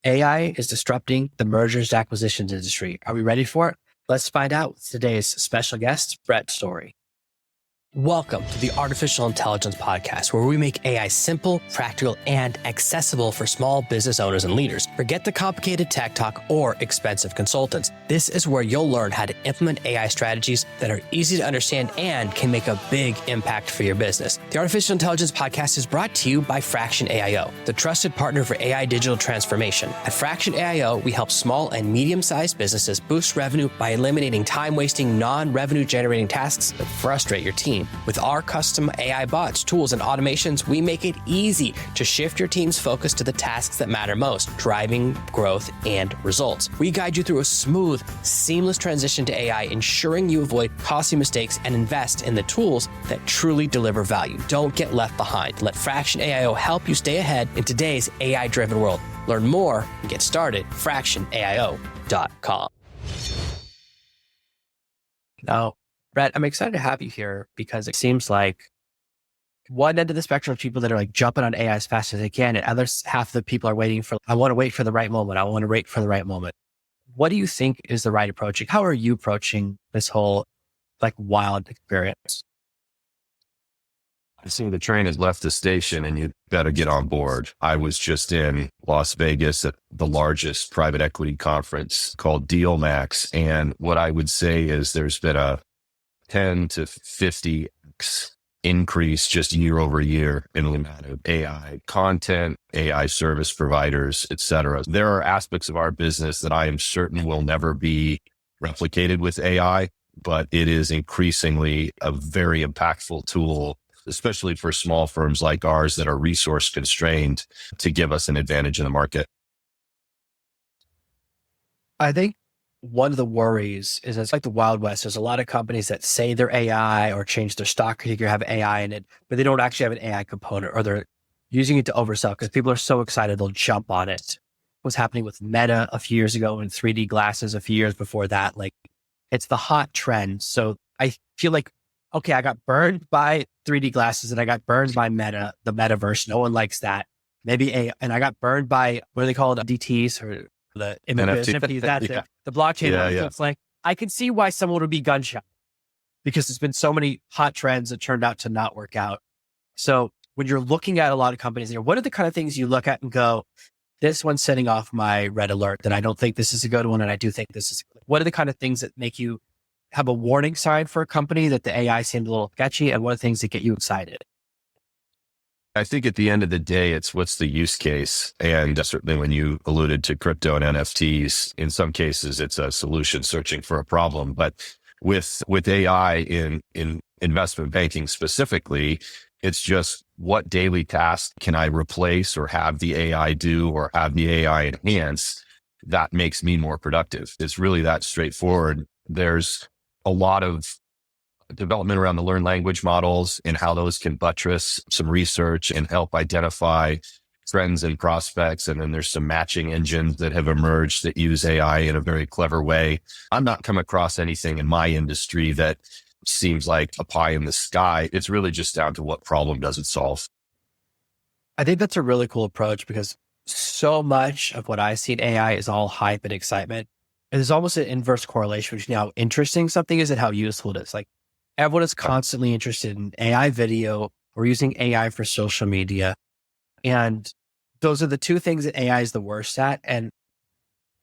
AI is disrupting the mergers and acquisitions industry. Are we ready for it? Let's find out with today's special guest, Brett Story. Welcome to the Artificial Intelligence Podcast, where we make AI simple, practical, and accessible for small business owners and leaders. Forget the complicated tech talk or expensive consultants. This is where you'll learn how to implement AI strategies that are easy to understand and can make a big impact for your business. The Artificial Intelligence Podcast is brought to you by Fraction AIO, the trusted partner for AI digital transformation. At Fraction AIO, we help small and medium-sized businesses boost revenue by eliminating time-wasting, non-revenue generating tasks that frustrate your team. With our custom AI bots, tools, and automations, we make it easy to shift your team's focus to the tasks that matter most, driving growth and results. We guide you through a smooth, seamless transition to AI, ensuring you avoid costly mistakes and invest in the tools that truly deliver value. Don't get left behind. Let Fraction AIO help you stay ahead in today's AI-driven world. Learn more and get started at fractionaio.com. Now, Brett, I'm excited to have you here because it seems like one end of the spectrum of people that are like jumping on AI as fast as they can, and other half of the people are waiting for, I want to wait for the right moment. I want to wait for the right moment. What do you think is the right approach? How are you approaching this whole like wild experience? I see the train has left the station and you better get on board. I was just in Las Vegas at the largest private equity conference called DealMax. And what I would say is there's been a 10 to 50x increase just year over year in the amount of AI content, AI service providers, et cetera. There are aspects of our business that I am certain will never be replicated with AI, but it is increasingly a very impactful tool, especially for small firms like ours that are resource constrained, to give us an advantage in the market. I think one of the worries is it's like the Wild West. There's a lot of companies that say they're AI or change their stock figure, have AI in it, but they don't actually have an AI component, or they're using it to oversell because people are so excited they'll jump on it. What's happening with Meta a few years ago and 3D glasses a few years before that, like it's the hot trend. So I feel like, okay, I got burned by 3D glasses and I got burned by Meta, the metaverse. No one likes that. And I got burned by, what do they call it? DTs or the NFTs, that's yeah. it. The blockchain. Yeah. So it's like, I can see why someone would be gun shy because there's been so many hot trends that turned out to not work out. So when you're looking at a lot of companies here, what are the kind of things you look at and go, this one's setting off my red alert that I don't think this is a good one. And I do think this is, what are the kind of things that make you have a warning sign for a company that the AI seemed a little sketchy? And what are things that get you excited? I think at the end of the day, it's what's the use case. And certainly when you alluded to crypto and NFTs, in some cases, it's a solution searching for a problem. But with AI in investment banking specifically, it's just what daily task can I replace or have the AI do or have the AI enhance that makes me more productive. It's really that straightforward. There's a lot of development around the learned language models and how those can buttress some research and help identify trends and prospects. And then there's some matching engines that have emerged that use AI in a very clever way. I'm not come across anything in my industry that seems like a pie in the sky. It's really just down to what problem does it solve. I think that's a really cool approach because so much of what I see in AI is all hype and excitement. And there's almost an inverse correlation between how interesting something is and how useful it is. Like, everyone is constantly interested in AI video or using AI for social media. And those are the two things that AI is the worst at. And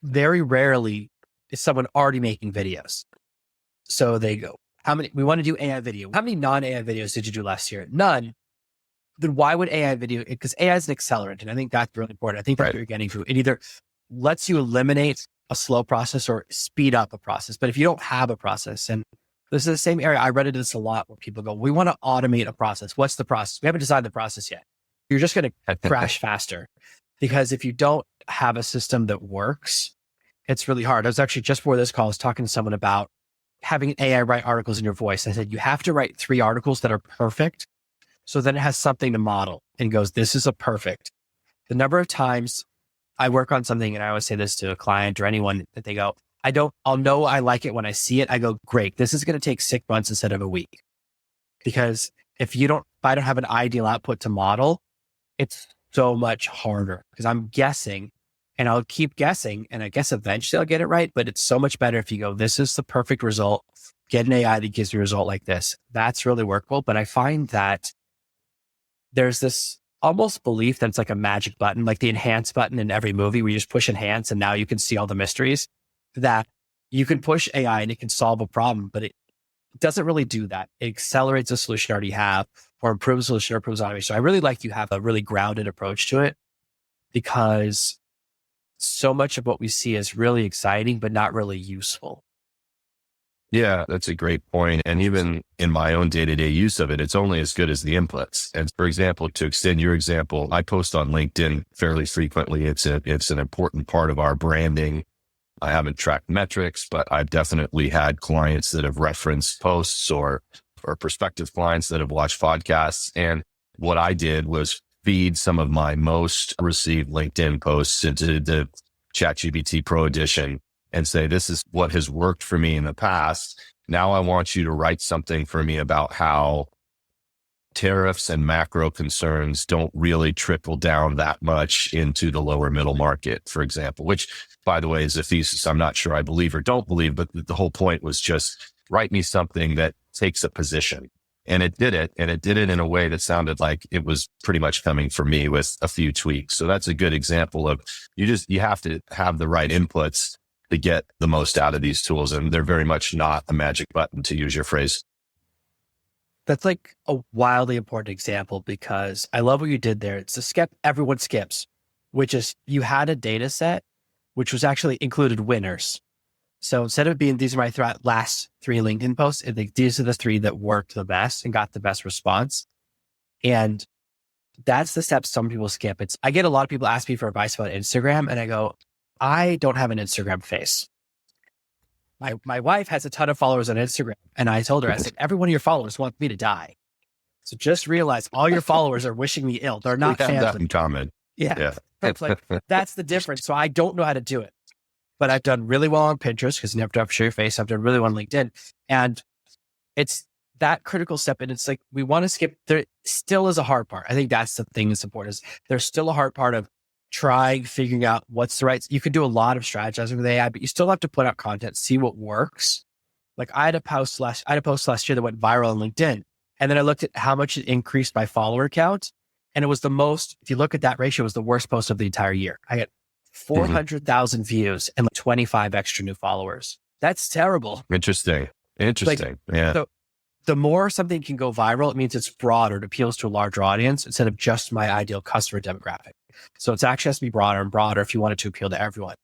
very rarely is someone already making videos. So they go, we want to do AI video. How many non-AI videos did you do last year? None. Then why would AI video? Because AI is an accelerant. And I think that's really important. I think that's what you're getting to. It either lets you eliminate a slow process or speed up a process. But if you don't have a process, and this is the same area. I read into this a lot where people go, we want to automate a process. What's the process? We haven't decided the process yet. You're just going to crash faster because if you don't have a system that works, it's really hard. I was actually just before this call, I was talking to someone about having an AI write articles in your voice. I said, you have to write 3 articles that are perfect. So then it has something to model and goes, this is a perfect. The number of times I work on something and I always say this to a client or anyone that they go, I'll know I like it when I see it. I go, great. This is going to take 6 months instead of a week. Because if I don't have an ideal output to model, it's so much harder because I'm guessing and I'll keep guessing. And I guess eventually I'll get it right, but it's so much better if you go, this is the perfect result. Get an AI that gives you a result like this. That's really workable. But I find that there's this almost belief that it's like a magic button, like the enhance button in every movie where you just push enhance and now you can see all the mysteries, that you can push AI and it can solve a problem, but it doesn't really do that. It accelerates a solution you already have or improves a solution or improves automation. So I really like you have a really grounded approach to it, because so much of what we see is really exciting, but not really useful. Yeah, that's a great point. And even in my own day-to-day use of it, it's only as good as the inputs. And for example, to extend your example, I post on LinkedIn fairly frequently. It's an important part of our branding. I haven't tracked metrics, but I've definitely had clients that have referenced posts or prospective clients that have watched podcasts. And what I did was feed some of my most received LinkedIn posts into the ChatGPT Pro edition and say, this is what has worked for me in the past. Now I want you to write something for me about how tariffs and macro concerns don't really trickle down that much into the lower middle market, for example, which, by the way, is a thesis I'm not sure I believe or don't believe, but the whole point was just write me something that takes a position. And it did it. And it did it in a way that sounded like it was pretty much coming from me with a few tweaks. So that's a good example of you have to have the right inputs to get the most out of these tools. And they're very much not a magic button, to use your phrase. That's like a wildly important example, because I love what you did there. It's the everyone skips, which is you had a data set, which was actually included winners. So instead of being, these are my last 3 LinkedIn posts, these are the 3 that worked the best and got the best response. And that's the step some people skip. I get a lot of people ask me for advice about Instagram, and I go, I don't have an Instagram face. My wife has a ton of followers on Instagram, and I told her, I said, every one of your followers wants me to die. So just realize all your followers are wishing me ill. They're not fans. That in common. Yeah. It's like, that's the difference. So I don't know how to do it, but I've done really well on Pinterest because you never have to show your face. I've done really well on LinkedIn, and it's that critical step. And it's like, we want to skip. There still is a hard part. I think that's the thing that's important, is there's still a hard part of figuring out what's the right. You can do a lot of strategizing with AI, but you still have to put out content, see what works. Like I had a post last year that went viral on LinkedIn. And then I looked at how much it increased my follower count. And it was the most, if you look at that ratio, it was the worst post of the entire year. I got 400,000 views and like 25 extra new followers. That's terrible. Interesting. Like, yeah. So the more something can go viral, it means it's broader. It appeals to a larger audience instead of just my ideal customer demographic. So it's actually has to be broader and broader if you want it to appeal to everyone.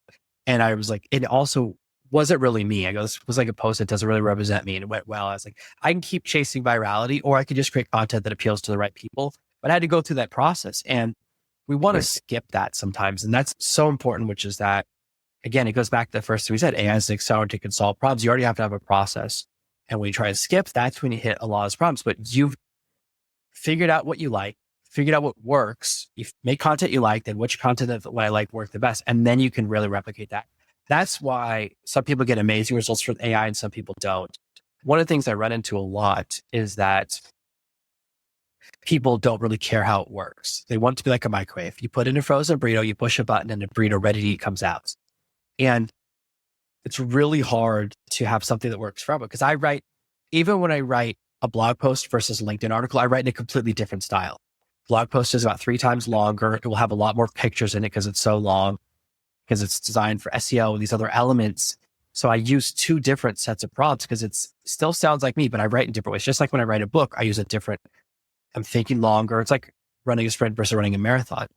And I was like, it also wasn't really me. I go, this was like a post that doesn't really represent me. And it went well. I was like, I can keep chasing virality, or I could just create content that appeals to the right people. But I had to go through that process. And we want to skip that sometimes. And that's so important, which is that, again, it goes back to the first thing we said, AI is an accelerator that can solve problems. You already have to have a process. And when you try to skip, that's when you hit a lot of those problems. But you've figured out what you like, figured out what works. You make content you like, then which content that what I like work the best. And then you can really replicate that. That's why some people get amazing results from AI and some people don't. One of the things I run into a lot is that people don't really care how it works. They want it to be like a microwave. You put in a frozen burrito, you push a button, and a burrito ready to eat comes out. And it's really hard to have something that works forever, because even when I write a blog post versus a LinkedIn article, I write in a completely different style. Blog post is about 3 times longer. It will have a lot more pictures in it because it's so long, because it's designed for SEO and these other elements. So I use 2 different sets of prompts because it still sounds like me, but I write in different ways. Just like when I write a book, I use I'm thinking longer. It's like running a sprint versus running a marathon.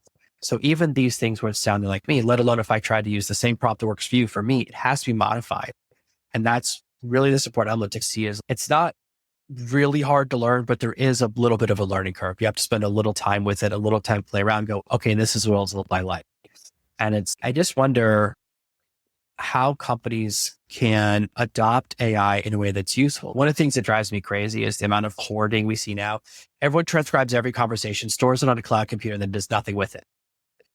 So even these things where it's sounding like me, let alone if I try to use the same prompt that works for you, for me, it has to be modified. And that's really the support element to see is it's not really hard to learn, but there is a little bit of a learning curve. You have to spend a little time with it, a little time to play around, go, okay, this is what I'll live my life. And I just wonder how companies can adopt AI in a way that's useful. One of the things that drives me crazy is the amount of hoarding we see now. Everyone transcribes every conversation, stores it on a cloud computer, and then does nothing with it.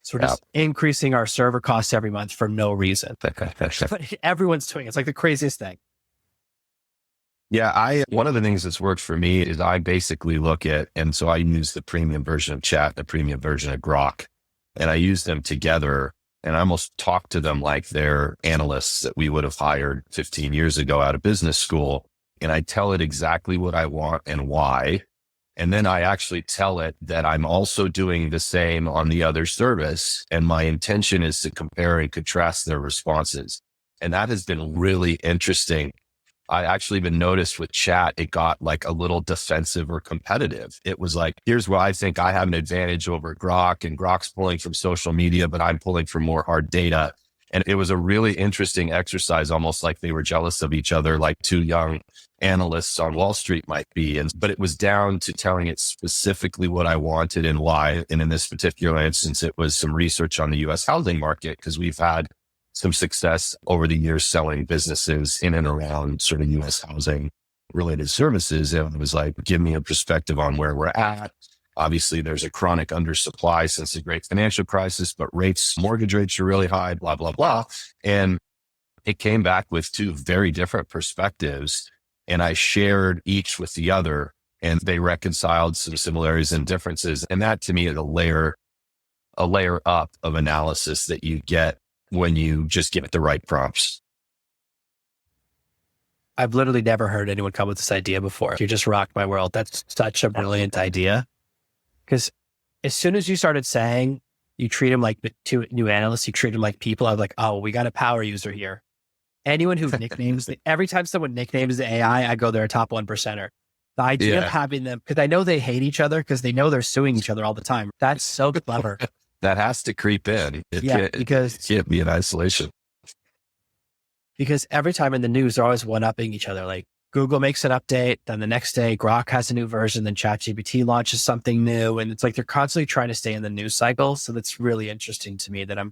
So we're just increasing our server costs every month for no reason. But everyone's doing it. It's like the craziest thing. Yeah, one of the things that's worked for me is I basically look at, and so I use the premium version of Chat, the premium version of Grok, and I use them together and I almost talk to them like they're analysts that we would have hired 15 years ago out of business school. And I tell it exactly what I want and why. And then I actually tell it that I'm also doing the same on the other service. And my intention is to compare and contrast their responses. And that has been really interesting. I actually even noticed with chat, it got like a little defensive or competitive. It was like, here's where I think I have an advantage over Grok, and Grok's pulling from social media, but I'm pulling from more hard data. And it was a really interesting exercise, almost like they were jealous of each other, like two young analysts on Wall Street might be. But it was down to telling it specifically what I wanted and why. And in this particular instance, it was some research on the US housing market, because we've had some success over the years selling businesses in and around sort of US housing related services. And it was like, give me a perspective on where we're at. Obviously, there's a chronic undersupply since the great financial crisis, but mortgage rates are really high, blah, blah, blah. And it came back with two very different perspectives. And I shared each with the other, and they reconciled some similarities and differences. And that to me is a layer up of analysis that you get when you just give it the right prompts. I've literally never heard anyone come with this idea before. You just rocked my world. That's such a brilliant idea. Because as soon as you started saying you treat them like two new analysts, you treat them like people, I was like, oh, we got a power user here. Anyone who nicknames, every time someone nicknames the AI, I go, they're a top 1%er. The idea of having them, because I know they hate each other because they know they're suing each other all the time. That's so clever. That has to creep in. Because it can't be in isolation. Because every time in the news, they're always one-upping each other. Like Google makes an update, then the next day Grok has a new version, then ChatGPT launches something new. And it's like they're constantly trying to stay in the news cycle. So that's really interesting to me that I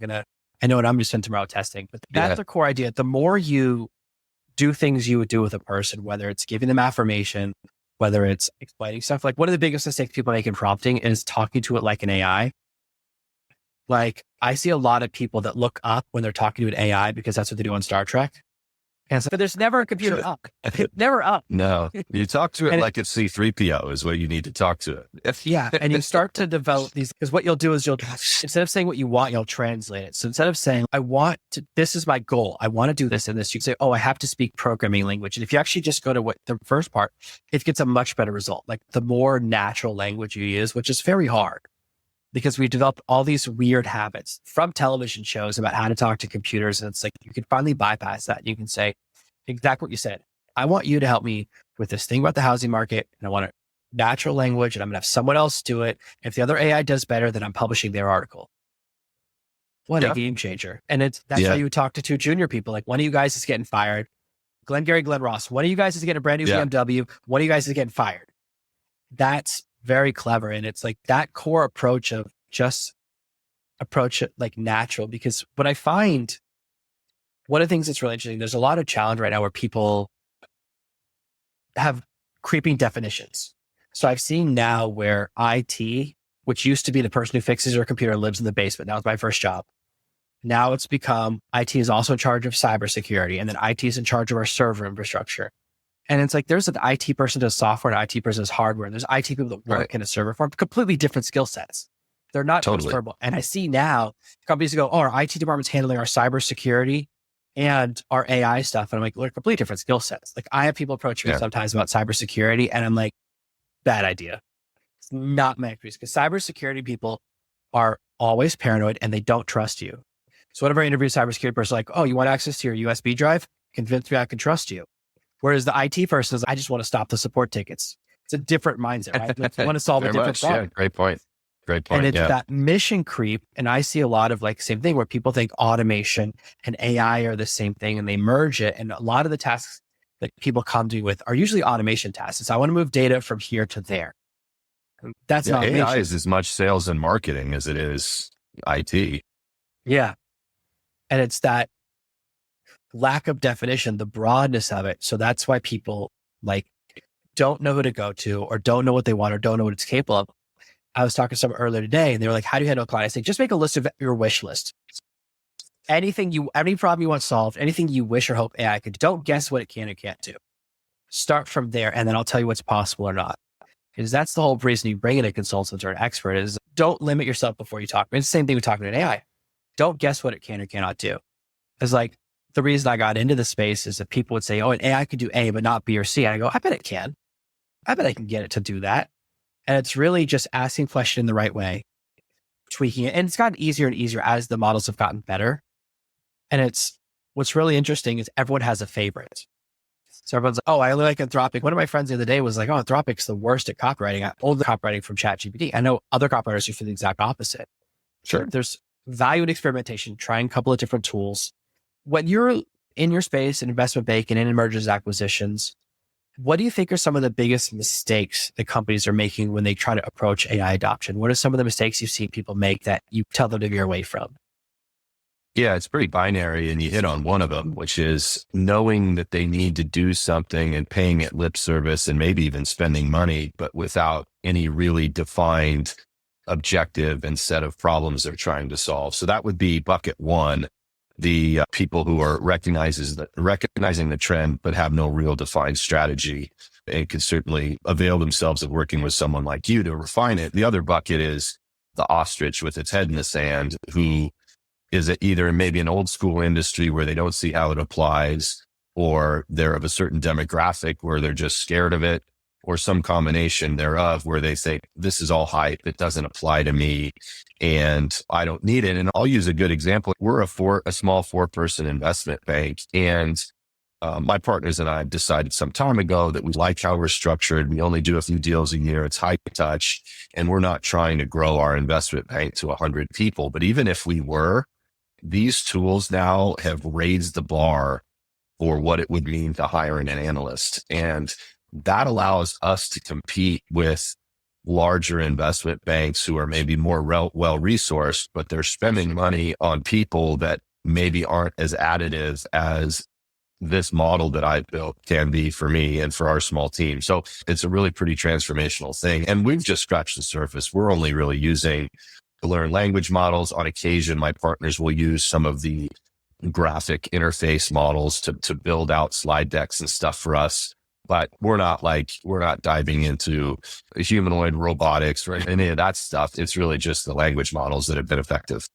know what I'm going to spend tomorrow testing, but that's the core idea. The more you do things you would do with a person, whether it's giving them affirmation, whether it's explaining stuff, like one of the biggest mistakes people make in prompting is talking to it like an AI. Like I see a lot of people that look up when they're talking to an AI because that's what they do on Star Trek. And so, but there's never a computer up. Never up. No, you talk to it like it's C-3PO is what you need to talk to it. Yeah. And you start to develop these, because what you'll do is instead of saying what you want, you'll translate it. So instead of saying, this is my goal, I want to do this and this, you say, oh, I have to speak programming language. And if you actually just go to what the first part, it gets a much better result. Like the more natural language you use, which is very hard because we developed all these weird habits from television shows about how to talk to computers. And it's like, you can finally bypass that. You can say exactly what you said. I want you to help me with this thing about the housing market. And I want a natural language and I'm going to have someone else do it. If the other AI does better, then I'm publishing their article. What a game changer. And that's how you would talk to two junior people. Like one of you guys is getting fired. Glenn Ross. One of you guys is getting a brand new BMW. One of you guys is getting fired. That's very clever. And it's like that core approach of just approach it like natural, because what I find, one of the things that's really interesting, there's a lot of challenge right now where people have creeping definitions. So I've seen now where IT, which used to be the person who fixes your computer, lives in the basement. That was my first job. Now it's become IT is also in charge of cybersecurity, and then IT is in charge of our server infrastructure. And it's like, there's an IT person does software and IT person does hardware. And there's IT people that work in a server farm, completely different skill sets. They're not transferable. And I see now companies go, oh, our IT department's handling our cybersecurity and our AI stuff. And I'm like, they're completely different skill sets. Like I have people approach me sometimes about cybersecurity and I'm like, bad idea. It's not my expertise, because cybersecurity people are always paranoid and they don't trust you. So whenever I interview a cybersecurity person, like, oh, you want access to your USB drive? Convince me I can trust you. Whereas the IT person is, I just want to stop the support tickets. It's a different mindset, right? They want to solve a different problem. Yeah, great point. And it's that mission creep. And I see a lot of like same thing where people think automation and AI are the same thing and they merge it. And a lot of the tasks that people come to me with are usually automation tasks. It's I want to move data from here to there. That's not AI is as much sales and marketing as it is IT. Yeah. And it's that lack of definition, the broadness of it. So that's why people like don't know who to go to or don't know what they want or don't know what it's capable of. I was talking to someone earlier today and they were like, how do you handle a client? I say, just make a list of your wish list. Any problem you want solved, anything you wish or hope AI could do. Don't guess what it can or can't do. Start from there. And then I'll tell you what's possible or not. Because that's the whole reason you bring in a consultant or an expert is don't limit yourself before you talk. It's the same thing with talking to an AI. don't guess what it can or cannot do. It's like the reason I got into the space is that people would say, oh, an AI could do A, but not B or C. And I go, I bet it can. I bet I can get it to do that. And it's really just asking question in the right way, tweaking it. And it's gotten easier and easier as the models have gotten better. And what's really interesting is everyone has a favorite. So everyone's like, oh, I only like Anthropic. One of my friends the other day was like, oh, Anthropic's the worst at copywriting. I pulled the copywriting from ChatGPT. I know other copywriters who feel the exact opposite. Sure. There's value in experimentation, trying a couple of different tools. When you're in your space in investment banking and in mergers and acquisitions, what do you think are some of the biggest mistakes that companies are making when they try to approach AI adoption? What are some of the mistakes you've seen people make that you tell them to veer away from? Yeah, it's pretty binary, and you hit on one of them, which is knowing that they need to do something and paying it lip service and maybe even spending money, but without any really defined objective and set of problems they're trying to solve. So that would be bucket one, the people who are recognizing the trend, but have no real defined strategy and could certainly avail themselves of working with someone like you to refine it. The other bucket is the ostrich with its head in the sand, who is either maybe an old school industry where they don't see how it applies, or they're of a certain demographic where they're just scared of it, or some combination thereof where they say, this is all hype. It doesn't apply to me and I don't need it. And I'll use a good example. We're a small 4-person investment bank. And my partners and I decided some time ago that we like how we're structured. We only do a few deals a year. It's high touch. And we're not trying to grow our investment bank to 100 people. But even if we were, these tools now have raised the bar for what it would mean to hire an analyst. And that allows us to compete with larger investment banks who are maybe more well-resourced, but they're spending money on people that maybe aren't as additive as this model that I built can be for me and for our small team. So it's a really pretty transformational thing. And we've just scratched the surface. We're only really using to learn language models. On occasion, my partners will use some of the graphic interface models to build out slide decks and stuff for us. But we're not diving into humanoid robotics or any of that stuff. It's really just the language models that have been effective.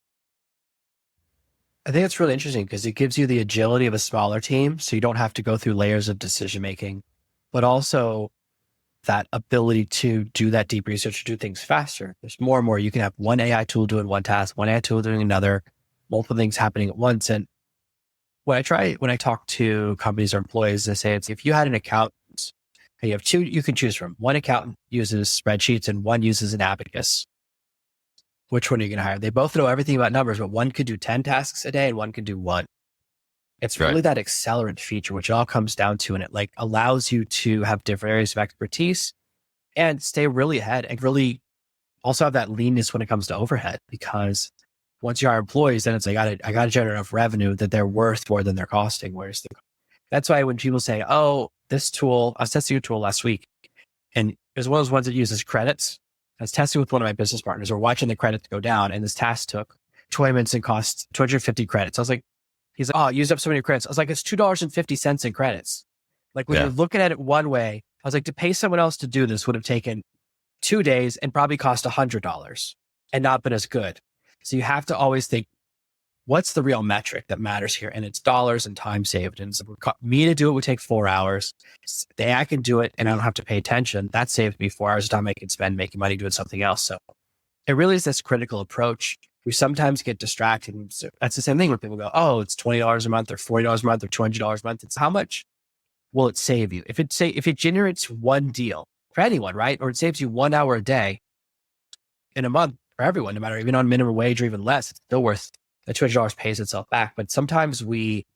I think it's really interesting because it gives you the agility of a smaller team. So you don't have to go through layers of decision making, but also that ability to do that deep research, to do things faster. There's more and more. You can have one AI tool doing one task, one AI tool doing another, multiple things happening at once. And when I talk to companies or employees, they say it's if you had an accountant, and you have two you can choose from. One accountant uses spreadsheets and one uses an abacus. Which one are you going to hire? They both know everything about numbers, but one could do 10 tasks a day and one could do one. It's really that accelerant feature, which it all comes down to, and it like allows you to have different areas of expertise and stay really ahead and really also have that leanness when it comes to overhead, because once you hire employees, then it's like, I got to generate enough revenue that they're worth more than they're costing. That's why when people say, oh, this tool, I was testing a tool last week and it was one of those ones that uses credits. I was testing with one of my business partners. We're watching the credits go down and this task took 20 minutes and cost 250 credits. I was like, he's like, oh, I used up so many credits. I was like, it's $2.50 in credits. Like when you're looking at it one way, I was like, to pay someone else to do this would have taken 2 days and probably cost $100 and not been as good. So you have to always think, what's the real metric that matters here? And it's dollars and time saved. And so me to do it would take 4 hours. The AI can do it and I don't have to pay attention. That saved me 4 hours of time I can spend making money doing something else. So it really is this critical approach. We sometimes get distracted. So that's the same thing when people go, oh, it's $20 a month or $40 a month or $200 a month. It's how much will it save you? If it generates one deal for anyone, right? Or it saves you 1 hour a day in a month for everyone, no matter even on minimum wage or even less, it's still worth the $200 pays itself back. But sometimes we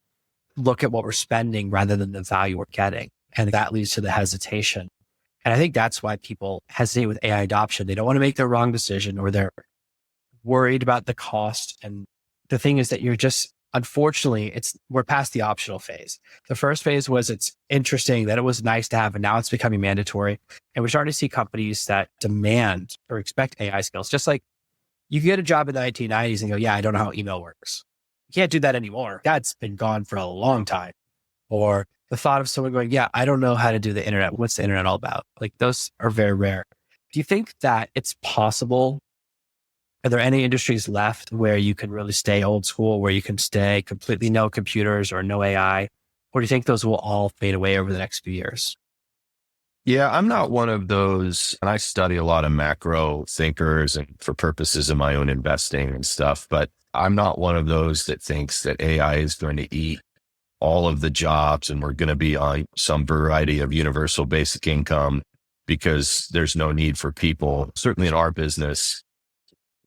look at what we're spending rather than the value we're getting. And that leads to the hesitation. And I think that's why people hesitate with AI adoption. They don't want to make the wrong decision or they're worried about the cost. And the thing is that you're just, unfortunately, we're past the optional phase. The first phase was it's interesting that it was nice to have, and now it's becoming mandatory. And we're starting to see companies that demand or expect AI skills, just like you could get a job in the 1990s and go, yeah, I don't know how email works. You can't do that anymore. That's been gone for a long time. Or the thought of someone going, yeah, I don't know how to do the internet. What's the internet all about? Like those are very rare. Do you think that it's possible Are there any industries left where you can really stay old school, where you can stay completely no computers or no AI? Or do you think those will all fade away over the next few years? Yeah, I'm not one of those, and I study a lot of macro thinkers and for purposes of my own investing and stuff, but I'm not one of those that thinks that AI is going to eat all of the jobs and we're going to be on some variety of universal basic income because there's no need for people. Certainly in our business,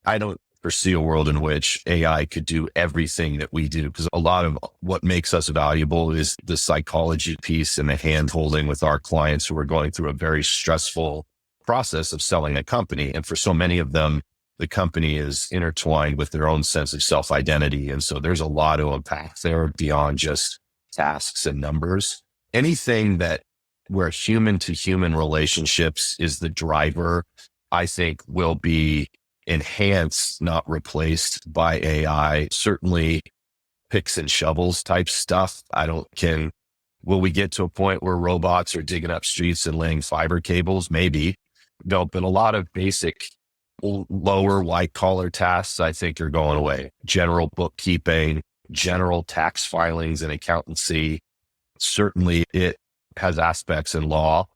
I don't foresee a world in which AI could do everything that we do, because a lot of what makes us valuable is the psychology piece and the hand holding with our clients who are going through a very stressful process of selling a company. And for so many of them, the company is intertwined with their own sense of self-identity. And so there's a lot to unpack there beyond just tasks and numbers. Anything that where human to human relationships is the driver, I think will be enhanced, not replaced by AI. Certainly picks and shovels type stuff. Will we get to a point where robots are digging up streets and laying fiber cables? Maybe. No, but a lot of basic lower white collar tasks, I think, are going away. General bookkeeping, general tax filings and accountancy. Certainly it has aspects in law,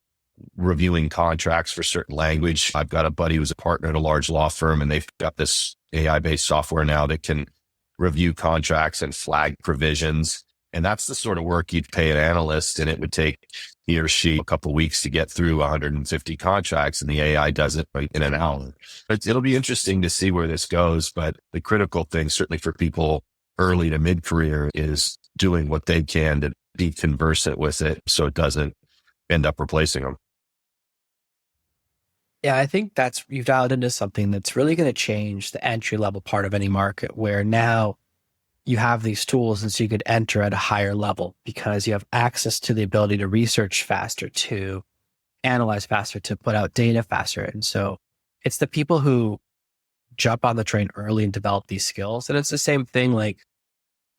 reviewing contracts for certain language. I've got a buddy who's a partner at a large law firm, and they've got this AI-based software now that can review contracts and flag provisions. And that's the sort of work you'd pay an analyst, and it would take he or she a couple of weeks to get through 150 contracts, and the AI does it in an hour. It'll be interesting to see where this goes. But the critical thing, certainly for people early to mid-career, is doing what they can to be conversant with it so it doesn't end up replacing them. Yeah, I think you've dialed into something that's really going to change the entry level part of any market, where now you have these tools and so you could enter at a higher level because you have access to the ability to research faster, to analyze faster, to put out data faster. And so it's the people who jump on the train early and develop these skills. And it's the same thing, like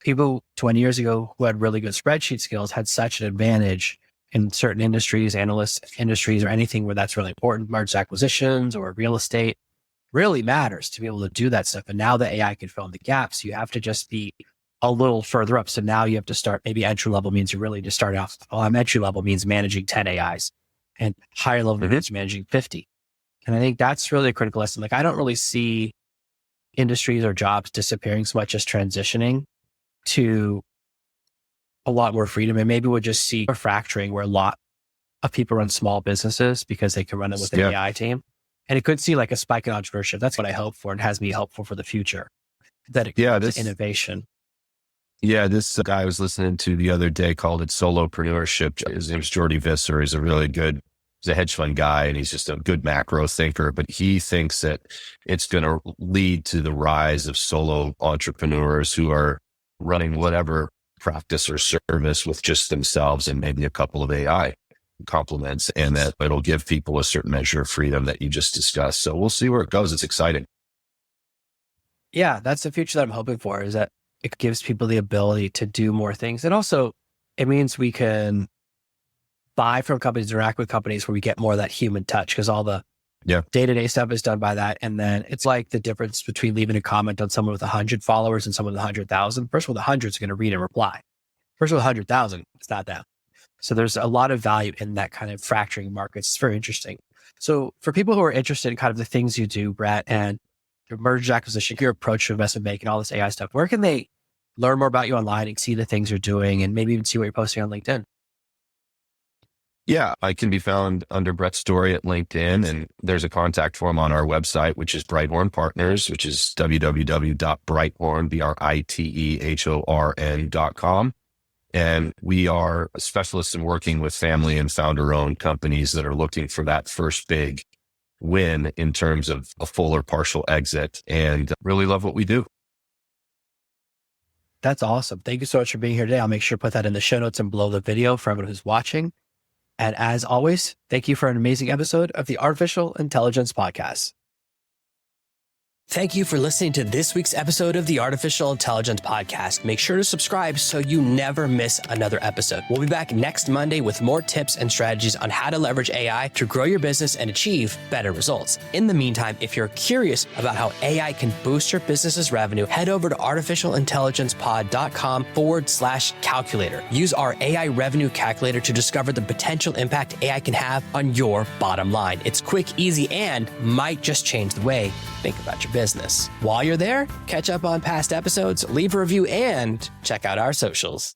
people 20 years ago who had really good spreadsheet skills had such an advantage in certain industries, analyst industries, or anything where that's really important. Mergers, acquisitions, or real estate really matters to be able to do that stuff. And now the AI can fill in the gaps. You have to just be a little further up. So now you have to start, maybe entry level means you really just start off. Entry level means managing 10 AIs, and higher level means managing 50. And I think that's really a critical lesson. Like, I don't really see industries or jobs disappearing so much as transitioning to a lot more freedom. And maybe we'll just see a fracturing where a lot of people run small businesses because they can run it with an AI team. And it could see like a spike in entrepreneurship. That's what I hope for, and has me hopeful for the future. That it this innovation. Yeah, this guy I was listening to the other day called it solopreneurship. His name's Jordy Visser. He's a hedge fund guy, and he's just a good macro thinker. But he thinks that it's going to lead to the rise of solo entrepreneurs who are running whatever practice or service with just themselves and maybe a couple of AI complements, and that it'll give people a certain measure of freedom that you just discussed. So we'll see where it goes. It's exciting. Yeah, that's the future that I'm hoping for, is that it gives people the ability to do more things. And also it means we can buy from companies, interact with companies where we get more of that human touch, because all the day-to-day stuff is done by that. And then it's like the difference between leaving a comment on someone with 100 followers and someone with 100,000. Person with 100 is going to read and reply. Person with 100,000, it's not that. So there's a lot of value in that kind of fracturing markets. It's very interesting. So for people who are interested in kind of the things you do, Brett, and your mergers, acquisition, your approach to investment banking, all this AI stuff, where can they learn more about you online and see the things you're doing, and maybe even see what you're posting on LinkedIn? Yeah, I can be found under Brett Story at LinkedIn, and there's a contact form on our website, which is Brighthorn Partners, which is www.brighthorn.com. And we are specialists in working with family and founder-owned companies that are looking for that first big win in terms of a full or partial exit, and really love what we do. That's awesome. Thank you so much for being here today. I'll make sure to put that in the show notes and below the video for everyone who's watching. And as always, thank you for an amazing episode of the Artificial Intelligence Podcast. Thank you for listening to this week's episode of the Artificial Intelligence Podcast. Make sure to subscribe so you never miss another episode. We'll be back next Monday with more tips and strategies on how to leverage AI to grow your business and achieve better results. In the meantime, if you're curious about how AI can boost your business's revenue, head over to artificialintelligencepod.com/calculator. Use our AI revenue calculator to discover the potential impact AI can have on your bottom line. It's quick, easy, and might just change the way you think about your business. While you're there, catch up on past episodes, leave a review, and check out our socials.